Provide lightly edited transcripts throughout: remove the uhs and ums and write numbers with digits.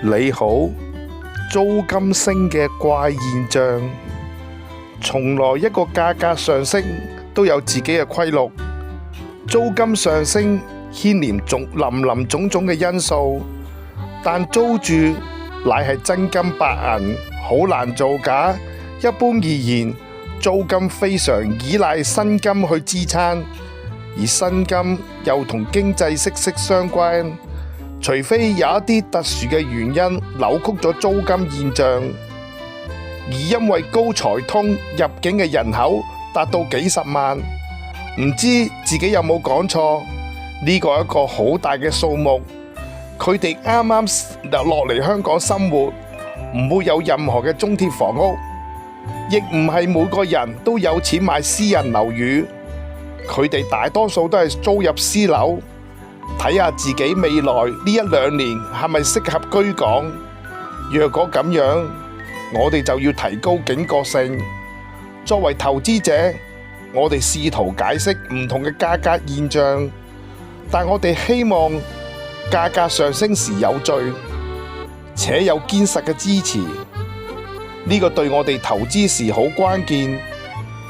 你好，租金升嘅怪現象，從來一個價格上升都有自己嘅規律。租金上升牽連林林總總嘅因素，但租住乃係真金白銀，好難造假。一般而言，租金非常依賴薪金去支撐，而薪金又同經濟息息相關。除非有一啲特殊嘅原因扭曲咗租金現象，而因為高才通入境嘅人口達到幾十萬，唔知自己有冇講錯？呢個係一個好大嘅數目，佢哋啱啱落嚟香港生活，唔會有任何嘅津貼房屋，亦唔係每個人都有錢買私人樓宇，佢哋大多數都係租入私樓。睇下自己未來呢一兩年係咪適合居港。若果咁樣，我哋就要提高警覺性。作為投資者，我哋試圖解釋唔同嘅價格現象，但我哋希望價格上升時有序，且有堅實嘅支持。呢個對我哋投資時好關鍵。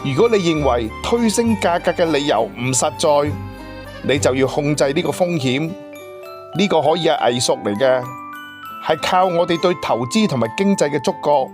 如果你認為推升價格嘅理由唔實在，你就要控制呢個風險。呢個可以係藝術嚟嘅，係靠我哋對投資同埋經濟嘅觸覺。